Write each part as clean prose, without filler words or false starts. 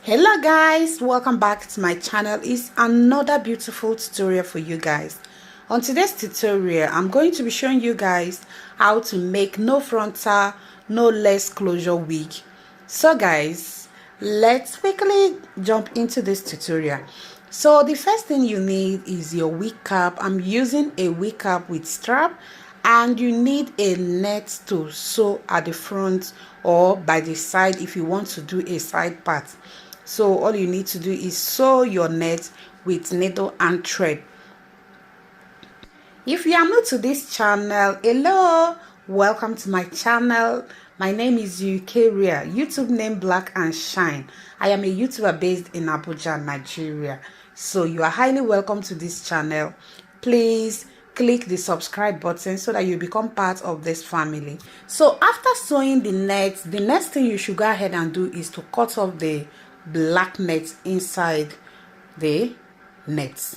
Hello guys, welcome back to my channel. It's another beautiful tutorial for you guys. On today's tutorial, I'm going to be showing you guys how to make no frontal, no less closure wig. So guys, let's quickly jump into this tutorial. So the first thing you need is your wig cap. I'm using a wig cap with strap, and you need a net to sew at the front or by the side if you want to do a side part. So all you need to do is sew your net with needle and thread. If you are new to this channel, hello, welcome to my channel. My name is Eukaria, YouTube name Black and Shine. I am a YouTuber based in Abuja, Nigeria. So you are highly welcome to this channel. Please click the subscribe button so that you become part of this family. So after sewing the net, the next thing you should go ahead and do is to cut off the black net inside the net.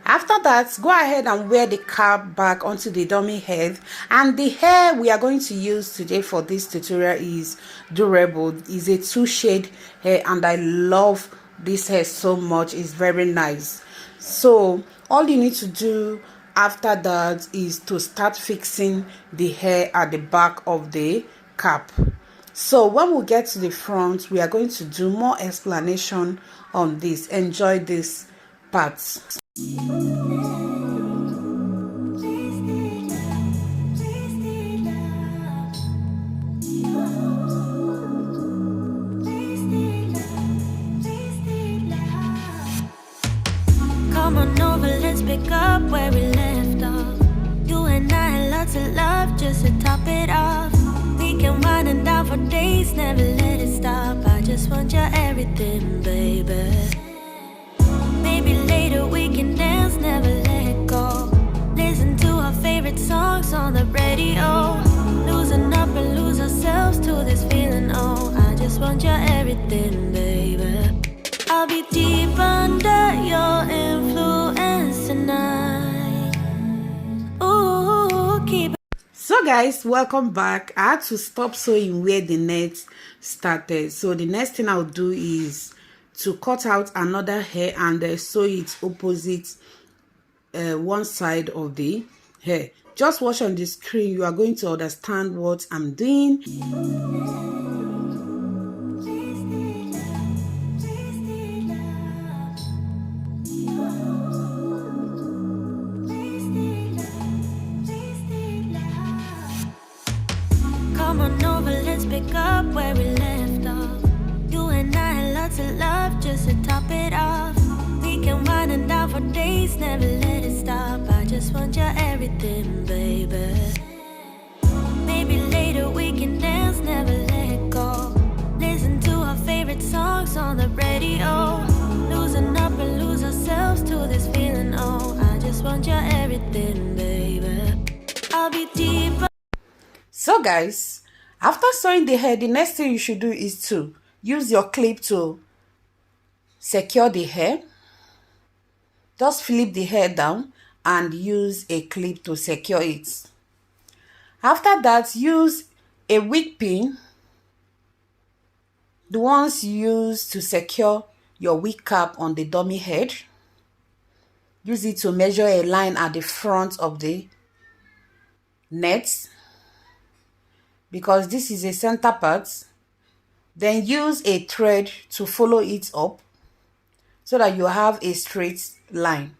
After that, go ahead and wear the cap back onto the dummy head. And the hair we are going to use today for this tutorial is durable. It's a 2-shade hair, and I love this hair so much. It's very nice. So all you need to do after that is to start fixing the hair at the back of the cap. So when we get to the front, we are going to do more explanation on this. Enjoy this part. Come on over, let's pick up where we left off. You and I had lots of love just to top it off. We can wind and down for days, never let it stop. I just want your everything, baby. Maybe later we can dance, never let go. Listen to our favorite songs on the radio. Losing up and lose ourselves to this feeling, oh. I just want your everything, baby. I'll be deep under your influence tonight. Ooh, keep it. So guys, welcome back. I had to stop sewing where the net started. So the next thing I'll do is to cut out another hair and sew it opposite one side of the hair. Just watch on the screen. You are going to understand what I'm doing. Come on over, let's pick up where we left off. You and I had lots of love just to top it off. We can wind and down for days, never let it stop. I just want your everything, baby. Maybe later we can dance, never let go. Listen to our favorite songs on the radio. Losing up and lose ourselves to this feeling, oh. I just want your everything, baby. I'll be deeper. So guys, after sewing the hair, the next thing you should do is to use your clip to secure the hair. Just flip the hair down and use a clip to secure it. After that, use a wig pin, the ones you use to secure your wig cap on the dummy head. Use it to measure a line at the front of the net, because this is a center part. Then use a thread to follow it up so that you have a straight line.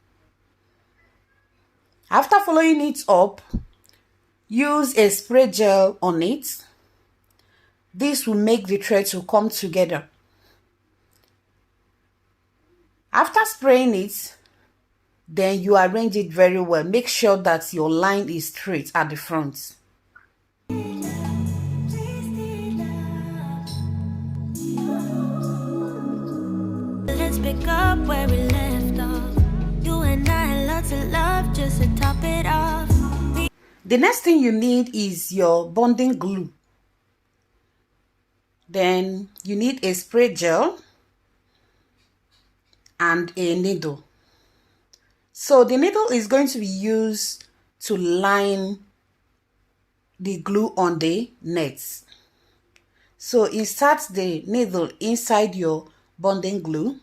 After following it up, use a spray gel on it. This will make the thread to come together. After spraying it, then you arrange it very well. Make sure that your line is straight at the front. Let's pick up where we left off. You and I had lots of love just to top it off. The next thing you need is your bonding glue. Then you need a spray gel and a needle. So the needle is going to be used to line the glue on the net. So insert the needle inside your bonding glue.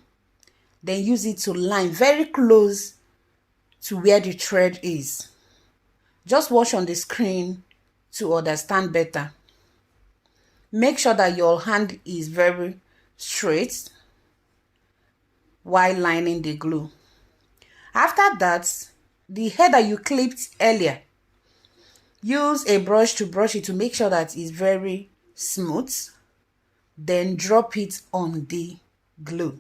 Then use it to line very close to where the thread is. Just watch on the screen to understand better. Make sure that your hand is very straight while lining the glue. After that, the hair that you clipped earlier, use a brush to brush it to make sure that it's very smooth. Then drop it on the glue.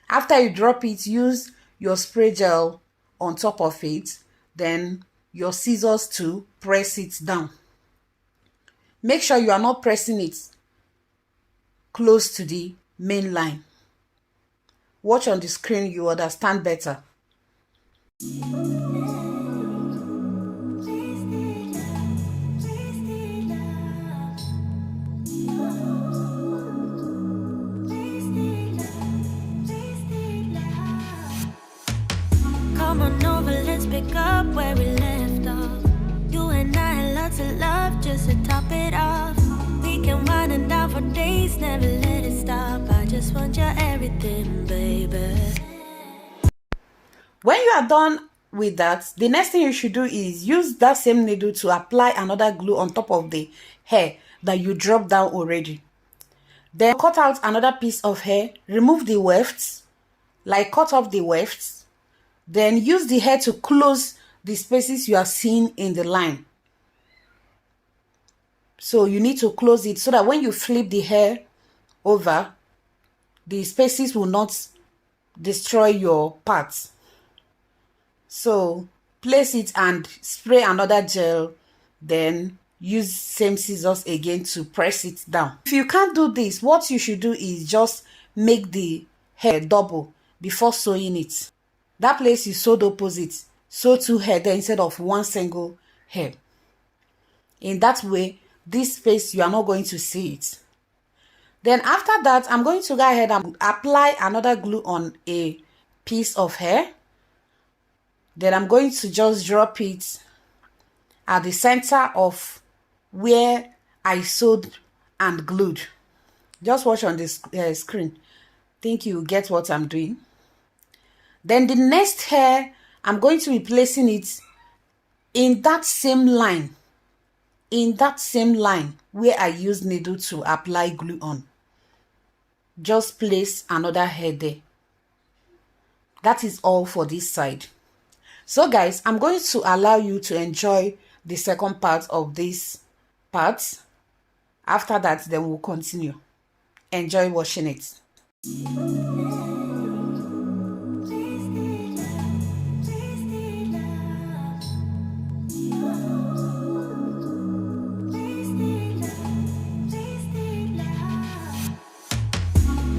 After you drop it, use your spray gel on top of it, then your scissors to press it down. Make sure you are not pressing it close to the main line. Watch on the screen, you understand better. Come on over, let's pick up where we left off. You and I, lots of love just to top it off. We can wind and down for days, never let it stop. I just want your everything, baby. When you are done with that, the next thing you should do is use that same needle to apply another glue on top of the hair that you dropped down already. Then cut out another piece of hair, remove the wefts, like cut off the wefts. Then use the hair to close the spaces you are seeing in the line. So you need to close it so that when you flip the hair over, the spaces will not destroy your parts. So place it and spray another gel, then use same scissors again to press it down. If you can't do this, what you should do is just make the hair double before sewing it. That place you sewed opposite, sew two hair there instead of one single hair. In that way, this space you are not going to see it. Then after that, I'm going to go ahead and apply another glue on a piece of hair. Then I'm going to just drop it at the center of where I sewed and glued. Just watch on this screen. Think you get what I'm doing. Then the next hair, I'm going to be placing it in that same line. In that same line where I used needle to apply glue on. Just place another hair there. That is all for this side. So guys, I'm going to allow you to enjoy the second part of this part. After that, then we'll continue. Enjoy watching it.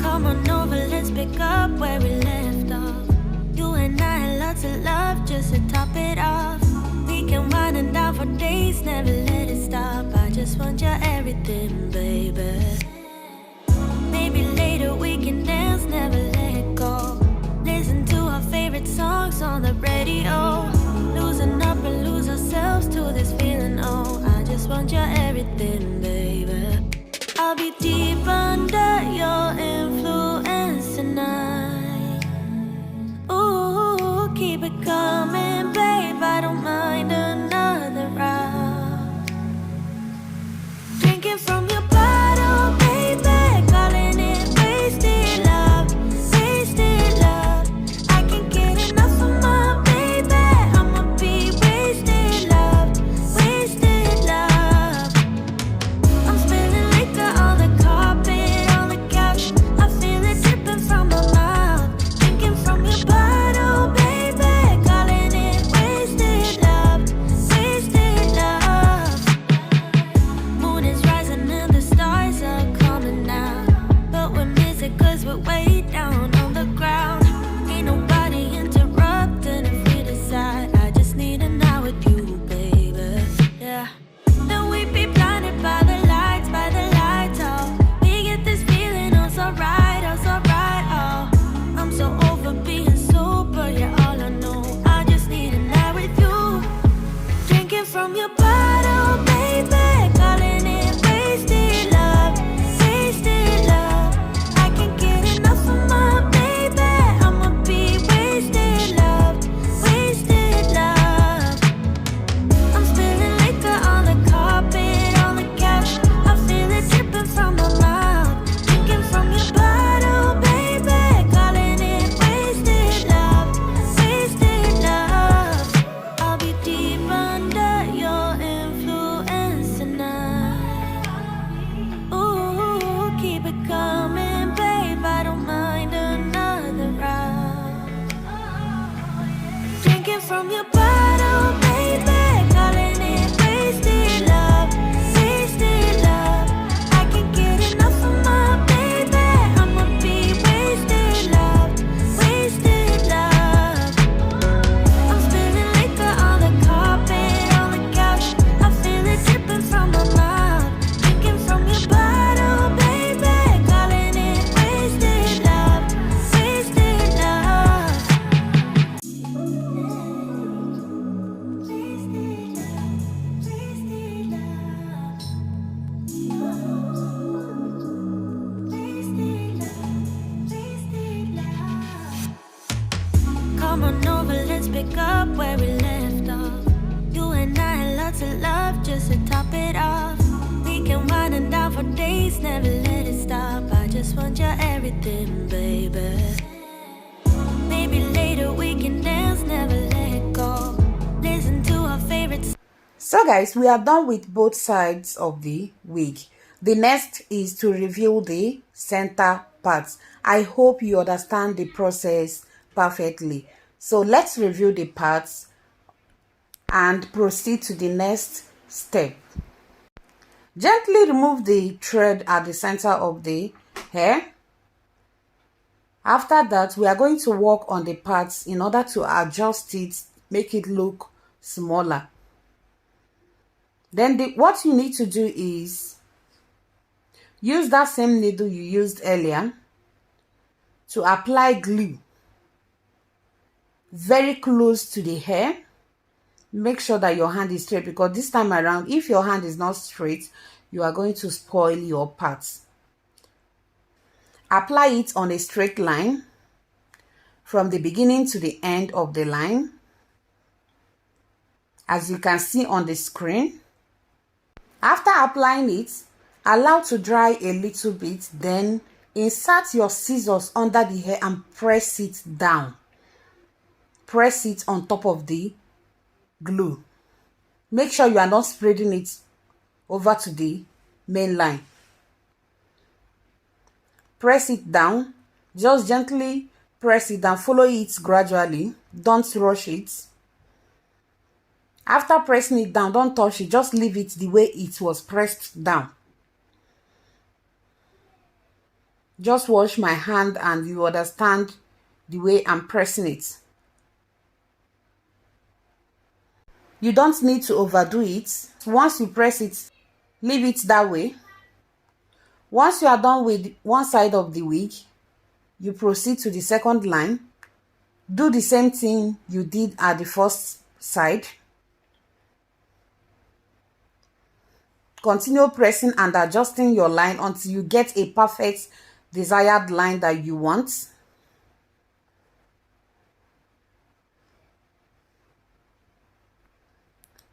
Come on over, let's pick up where we left off. You and I, lots of love just to top it off. We can wind and down for days, never let it stop. I just want your everything, baby. Maybe later we can dance, never let go. Listen to our favorite songs on the radio. Losing up and lose ourselves to this feeling, oh. I just want your everything, baby. I'll be deep under your influence tonight. Ooh, keep it coming, babe. I don't mind another round. Drinking from your bottle, baby. Calling it wasted love, wasted love. I can't get enough of my baby. I'ma be wasted love, wasted love. I'm spilling liquor on the car. everything, baby. Maybe later we can dance, never let go. Listen to our favorites. So guys, we are done with both sides of the wig. The next is to reveal the center parts. I hope you understand the process perfectly. So let's review the parts and proceed to the next step. Gently remove the thread at the center of the hair. After that, we are going to work on the parts in order to adjust it, make it look smaller. Then what you need to do is use that same needle you used earlier to apply glue very close to the hair. Make sure that your hand is straight, because this time around, if your hand is not straight, you are going to spoil your parts. Apply it on a straight line from the beginning to the end of the line, as you can see on the screen. After applying it, allow to dry a little bit, then insert your scissors under the hair and press it down. Press it on top of the glue. Make sure you are not spreading it over to the main line. Press it down. Just gently press it down. Follow it gradually. Don't rush it. After pressing it down, don't touch it. Just leave it the way it was pressed down. Just wash my hand and you understand the way I'm pressing it. You don't need to overdo it. Once you press it, leave it that way. Once you are done with one side of the wig, you proceed to the second line. Do the same thing you did at the first side. Continue pressing and adjusting your line until you get a perfect desired line that you want.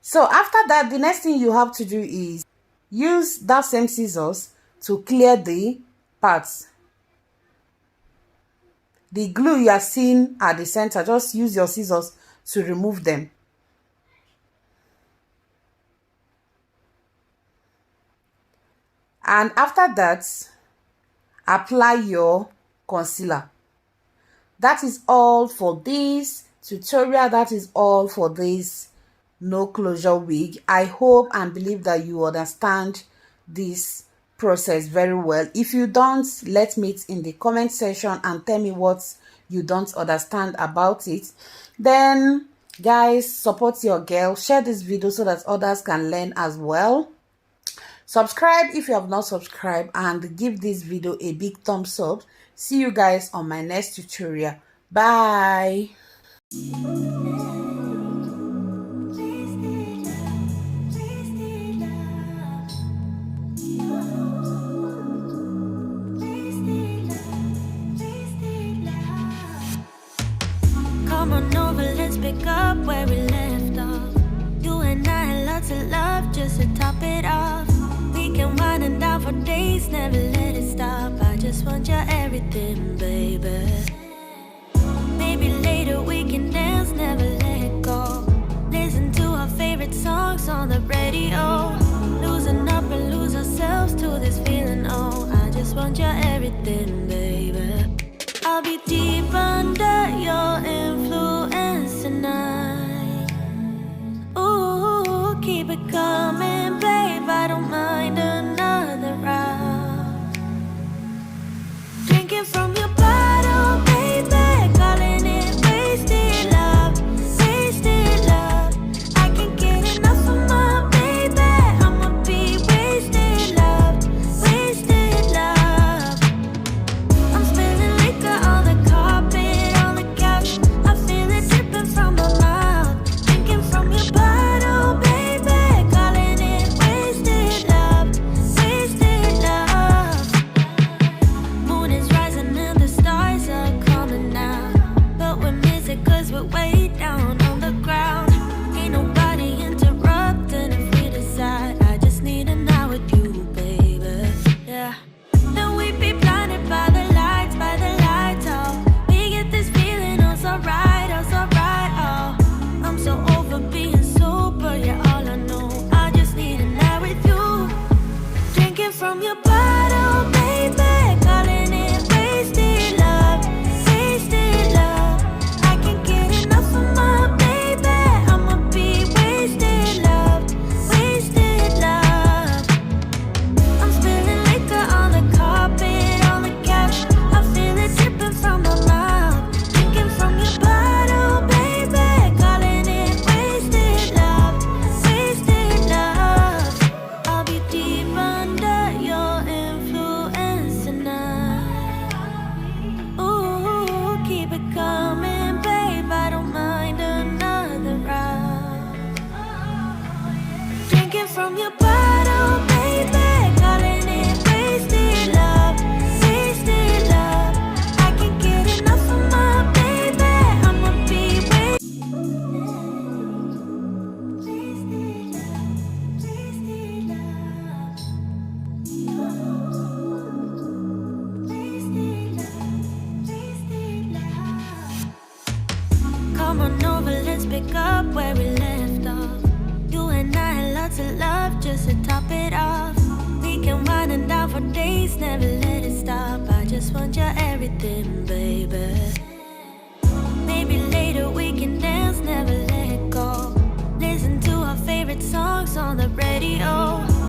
So after that, the next thing you have to do is use that same scissors to clear the parts. The glue you are seeing at the center, just use your scissors to remove them. And after that, apply your concealer. That is all for this tutorial. That is all for this no closure wig. I hope and believe that you understand this process very well. If you don't, let me in the comment section and tell me what you don't understand about it. Then guys, support your girl, share this video so that others can learn as well. Subscribe if you have not subscribed and give this video a big thumbs up. See you guys on my next tutorial. Bye. Come on over, let's pick up where we left off. You and I had lots of love just to top it off. We can wind and down for days, never let it stop. I just want your everything, baby. Maybe later we can dance, never let go. Listen to our favorite songs on the radio. Losing up and lose ourselves to this feeling, oh. I just want your everything, baby. I'll be deep under your influence tonight. Ooh, keep it coming, babe. I don't mind another round. Drinking from your bottle, baby. Calling it wasted love. from your bottle, baby. Calling it wasted love, wasted love. I can't get enough of my baby. I'ma be wasted love. Come on over, let's pick up where we left off. You and I, lots of love just to top it off. We can wind and down for days, never let it stop. I just want your everything, baby. Maybe later we can dance, never